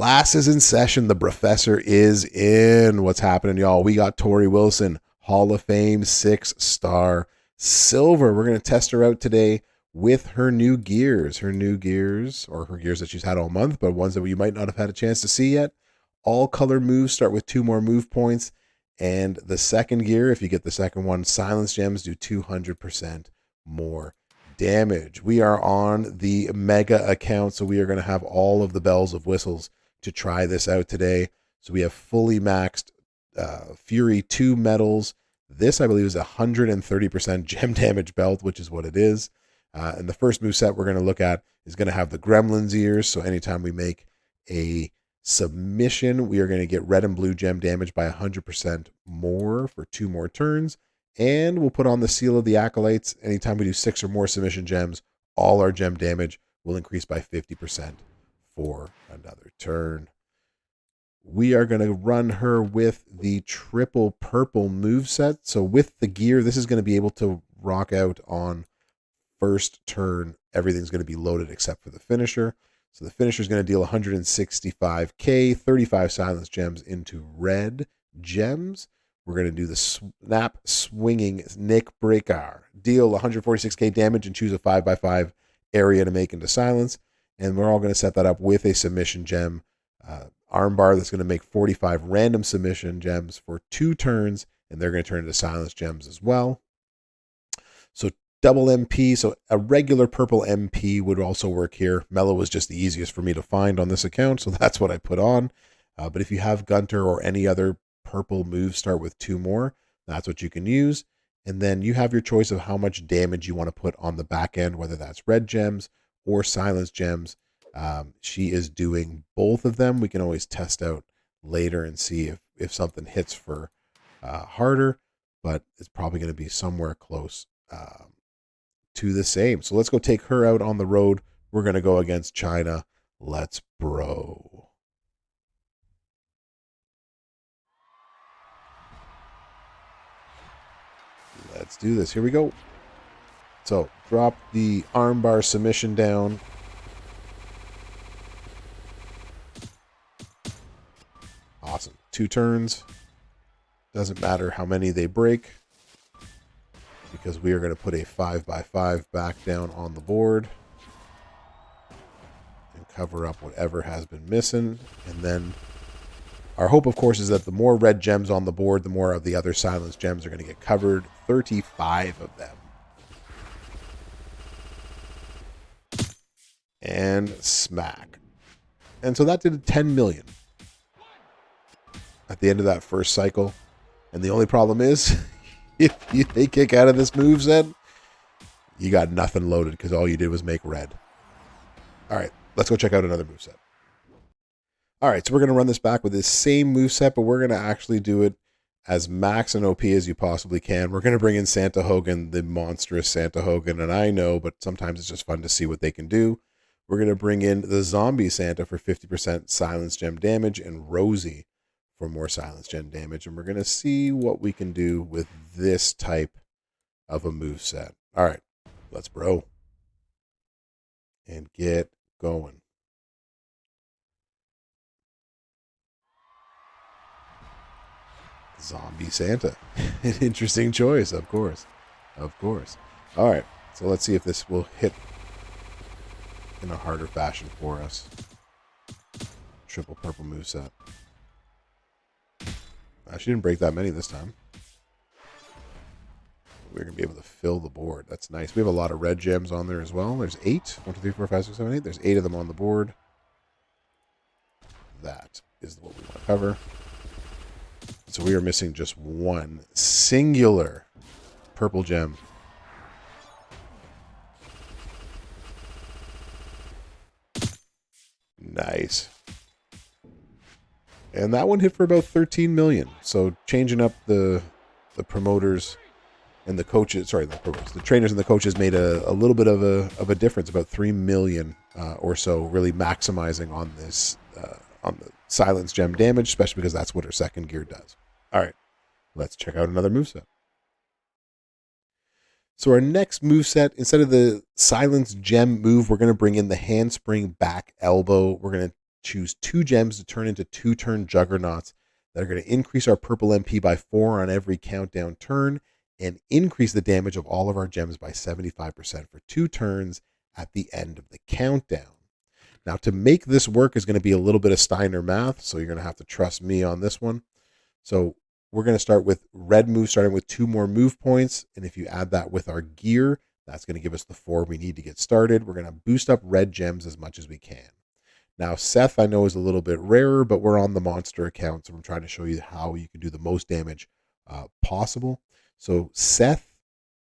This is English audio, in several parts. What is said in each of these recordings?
Class is in session. The Brofessor is in. What's happening, y'all? We got Torrie Wilson, Hall of Fame, 6-star silver. We're going to test her out today with her new gears. Her gears that she's had all month, but ones that you might not have had a chance to see yet. All color moves start with 2 more move points. And the second gear, if you get the second one, silence gems do 200% more damage. We are on the mega account, so we are going to have all of the bells of whistles to try this out today. So we have fully maxed Fury 2 medals. This, I believe, is 130% gem damage belt, which is what it is. And the first moveset we're going to look at is going to have the Gremlin's ears. So anytime we make a submission, we are going to get red and blue gem damage by 100% more for 2 more turns. And we'll put on the Seal of the Acolytes. Anytime we do 6 or more submission gems, all our gem damage will increase by 50% for another turn. We are going to run her with the triple purple moveset. So with the gear, this is going to be able to rock out on first turn. Everything's going to be loaded except for the finisher. So the finisher is going to deal 165k, 35 silence gems into red gems. We're going to do the snap swinging Nick Breaker. Deal 146k damage and choose a 5x5 area to make into silence. And we're all going to set that up with a submission gem armbar that's going to make 45 random submission gems for 2 turns. And they're going to turn into silence gems as well. So double MP. So a regular purple MP would also work here. Mellow was just the easiest for me to find on this account. So that's what I put on. But if you have Gunter or any other purple moves start with 2 more, that's what you can use. And then you have your choice of how much damage you want to put on the back end, whether that's red gems or silence gems. She is doing both of them. We can always test out later and see if something hits for harder, but it's probably going to be somewhere close to the same. So let's go take her out on the road. We're going to go against China. Let's bro. Let's do this. Here we go. So drop the armbar submission down. Awesome. 2 turns. Doesn't matter how many they break, because we are going to put a 5x5 back down on the board and cover up whatever has been missing. And then our hope, of course, is that the more red gems on the board, the more of the other silence gems are going to get covered. 35 of them. And smack. And so that did 10 million at the end of that first cycle. And the only problem is, if they kick out of this moveset, you got nothing loaded because all you did was make red. All right, let's go check out another moveset. All right, so we're going to run this back with this same moveset, but we're going to actually do it as max and OP as you possibly can. We're going to bring in Santa Hogan, the monstrous Santa Hogan, and I know, but sometimes it's just fun to see what they can do. We're going to bring in the zombie Santa for 50% silence gem damage and Rosie for more silence gem damage, and we're going to see what we can do with this type of a moveset. All right, let's bro and get going. Zombie Santa. An interesting choice, of course. Of course. All right, so let's see if this will hit in a harder fashion for us. Triple purple moveset. She didn't break that many this time. We're going to be able to fill the board. That's nice. We have a lot of red gems on there as well. There's 8. 1, 2, 3, 4, 5, 6, 7, 8. There's 8 of them on the board. That is what we want to cover. So we are missing just 1 singular purple gem. Nice. And that one hit for about 13 million. So changing up the promoters and the coaches, sorry, the trainers and the coaches made a little bit of a difference, about 3 million or so, really maximizing on this, on the silence gem damage, especially because that's what her second gear does. All right, let's check out another moveset. So our next moveset, instead of the silence gem move, we're going to bring in the handspring back elbow. We're going to choose 2 gems to turn into 2-turn juggernauts that are going to increase our purple MP by 4 on every countdown turn and increase the damage of all of our gems by 75% for 2 turns at the end of the countdown. Now, to make this work is going to be a little bit of Steiner math, so you're going to have to trust me on this one. So we're going to start with red move, starting with 2 more move points. And if you add that with our gear, that's going to give us the 4 we need to get started. We're going to boost up red gems as much as we can. Now, Seth, I know, is a little bit rarer, but we're on the monster account, so I'm trying to show you how you can do the most damage possible. So Seth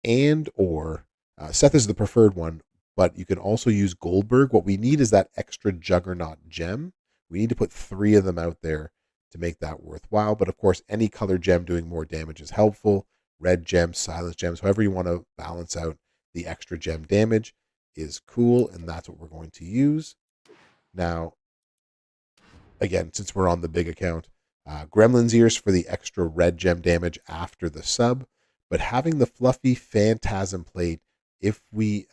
Seth is the preferred one, but you can also use Goldberg. What we need is that extra Juggernaut gem. We need to put 3 of them out there to make that worthwhile. But of course, any color gem doing more damage is helpful. Red gems, silence gems, however you want to balance out the extra gem damage is cool, and that's what we're going to use. Now, again, since we're on the big account, Gremlin's Ears for the extra red gem damage after the sub, but having the fluffy Phantasm plate, if we,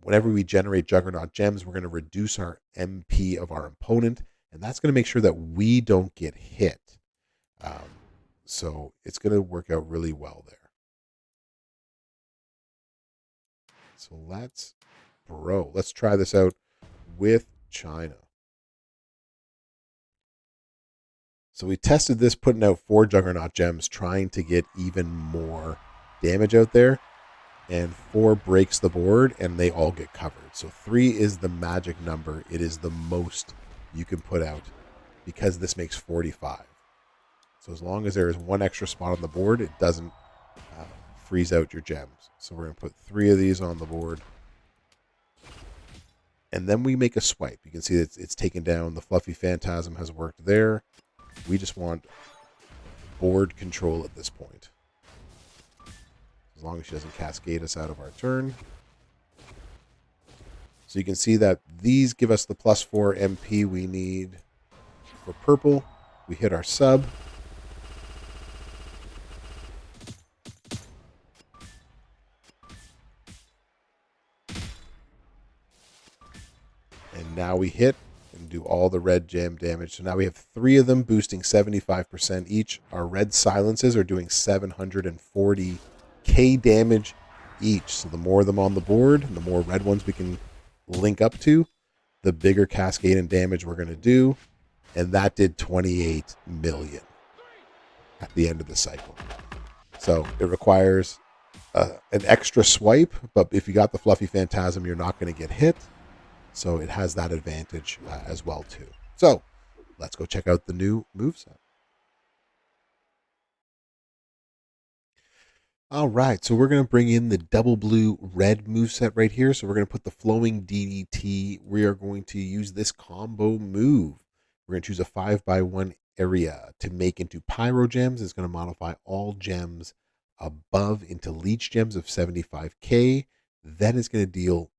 whenever we generate Juggernaut gems, we're going to reduce our MP of our opponent, and that's going to make sure that we don't get hit. So it's going to work out really well there. So let's try this out with China. So we tested this, putting out 4 Juggernaut gems, trying to get even more damage out there. And 4 breaks the board, and they all get covered. So 3 is the magic number. It is the most you can put out because this makes 45. So as long as there is 1 extra spot on the board, it doesn't freeze out your gems. So we're going to put 3 of these on the board. And then we make a swipe. You can see that it's taken down. The Fluffy Phantasm has worked there. We just want board control at this point. As long as she doesn't cascade us out of our turn. So you can see that these give us the +4 MP we need for purple. We hit our sub. And now we hit and do all the red gem damage. So now we have 3 of them boosting 75% each. Our red silences are doing 740k damage each. So the more of them on the board, and the more red ones we can link up to, the bigger cascade and damage we're going to do. And that did 28 million at the end of the cycle. So it requires an extra swipe, but if you got the Fluffy Phantasm, you're not going to get hit. So it has that advantage as well too. So let's go check out the new moveset. All right, so we're going to bring in the double blue red moveset right here. So we're going to put the flowing DDT. We are going to use this combo move. We're going to choose a 5x1 area to make into pyro gems. It's going to modify all gems above into leech gems of 75k. Then it's going to deal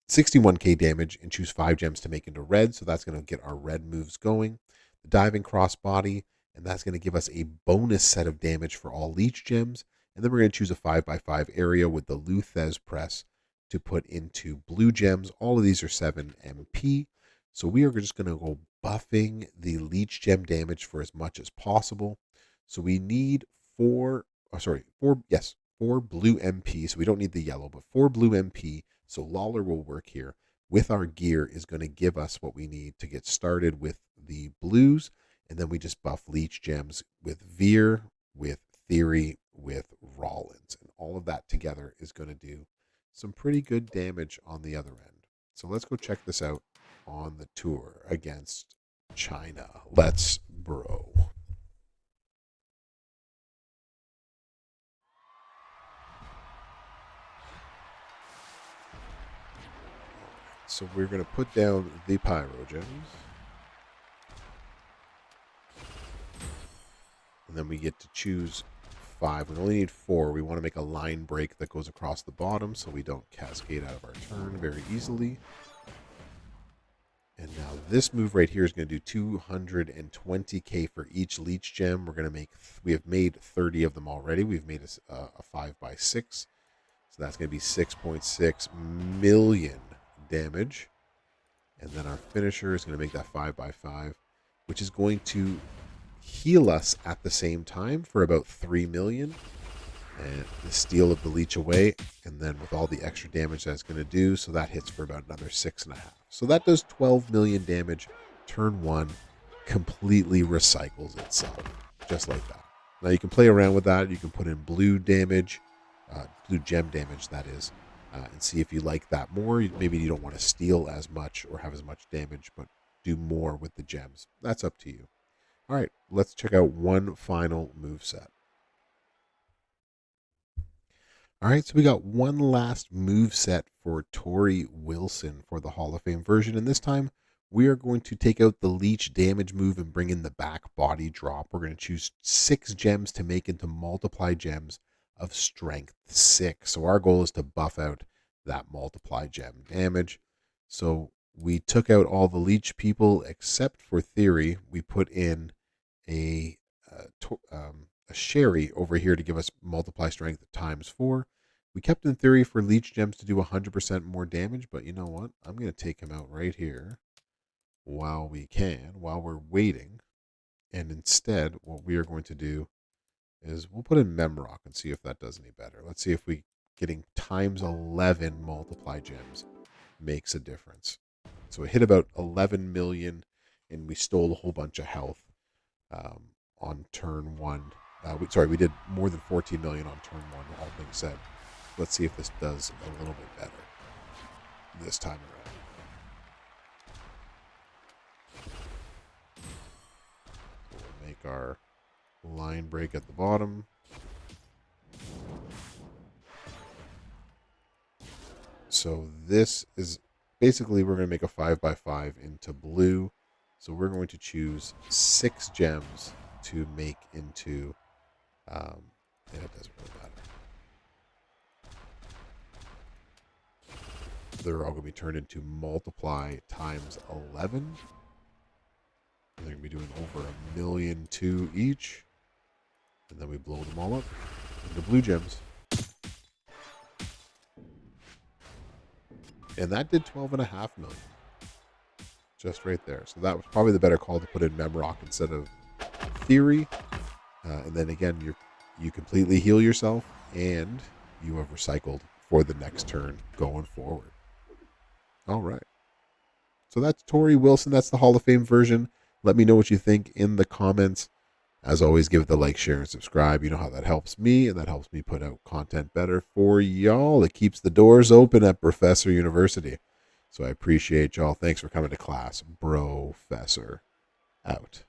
61k damage and choose 5 gems to make into red. So that's going to get our red moves going. The diving crossbody, and that's going to give us a bonus set of damage for all leech gems. And then we're going to choose a 5x5 area with the Luthez press to put into blue gems. All of these are 7 MP. So we are just going to go buffing the leech gem damage for as much as possible. So we need 4 blue MP. So we don't need the yellow, but 4 blue MP. So Lawler will work here. With our gear is going to give us what we need to get started with the blues. And then we just buff leech gems with Veer, with Theory, with Rollins. And all of that together is going to do some pretty good damage on the other end. So let's go check this out on the tour against China. Let's bro. So we're going to put down the pyro gems. And then we get to choose 5. We only need 4. We want to make a line break that goes across the bottom so we don't cascade out of our turn very easily. And now this move right here is going to do 220k for each leech gem. We have made 30 of them already. We've made a 5x6. So that's going to be 6.6 million damage. And then our finisher is going to make that 5x5, which is going to heal us at the same time for about 3 million. And the steal of the leech away, and then with all the extra damage that's going to do, so that hits for about another 6.5. So that does 12 million damage. Turn 1 completely recycles itself, just like that. Now you can play around with that. You can put in blue damage, blue gem damage, that is, and see if you like that more. Maybe you don't want to steal as much or have as much damage, but do more with the gems. That's up to you. All right, let's check out one final move set. All right, so we got one last move set for Torrie Wilson for the Hall of Fame version, and this time we are going to take out the leech damage move and bring in the back body drop. We're going to choose 6 gems to make into multiply gems of strength 6. So our goal is to buff out that multiply gem damage. So we took out all the leech people except for Theory. We put in a Sherry over here to give us multiply strength times 4. We kept in Theory for leech gems to do 100% more damage, but you know what? I'm going to take him out right here while we're waiting. And instead, what we are going to do is we'll put in Memrock and see if that does any better. Let's see if we getting times 11 multiply gems makes a difference. So it hit about 11 million, and we stole a whole bunch of health on turn 1. We did more than 14 million on turn 1, all things said. Let's see if this does a little bit better this time around. We'll make our line break at the bottom. So this is basically, we're going to make a 5x5 into blue. So we're going to choose 6 gems to make into, and it doesn't really matter. They're all going to be turned into multiply times 11. They're going to be doing over 1,000,002 each. And then we blow them all up into blue gems. And that did 12.5 million. Just right there. So that was probably the better call to put in Memrock instead of Theory. And then again, you completely heal yourself, and you have recycled for the next turn going forward. All right. So that's Torrie Wilson. That's the Hall of Fame version. Let me know what you think in the comments. As always, give it the like, share, and subscribe. You know how that helps me, and that helps me put out content better for y'all. It keeps the doors open at Brofessor University. So I appreciate y'all. Thanks for coming to class. Brofessor out.